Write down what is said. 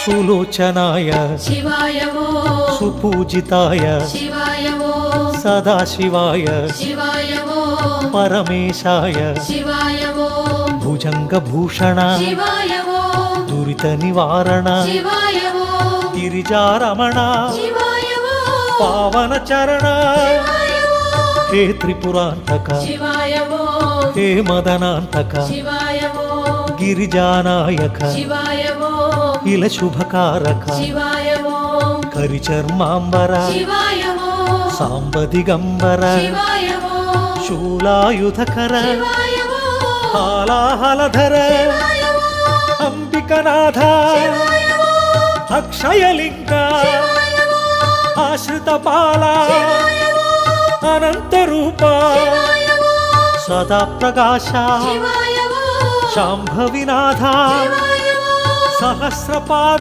सुलोचनाय शिवाय वो सुपूजिताय शिवाय वो सदाशिवाय शिवाय वो परमेशाय शिवाय वो भुजंगभूषण शिवाय वो दुरित निवारण शिवाय वो गिरिजारमण शिवाय वो पावन चरण शिवाय वो हे त्रिपुरांतक शिवाय वो हे मदनांतक शिवाय वो गिरिजानायक शिवाय वो इल शुभकारक शिवाय वो करिचर्मांबर शिवाय वो सांब दिगंबर शिवाय वो शूलायुधकर शिवाय वो हालाहलधर शिवाय वो अंबिकनाथ शिवाय वो अक्षयलिंग शिवाय वो आश्रितपाल शिवाय वो अनंतरूप शिवाय वो सदा प्रकाश शिवाय वो शांभविनाथ शिवाय वो सहस्रपाद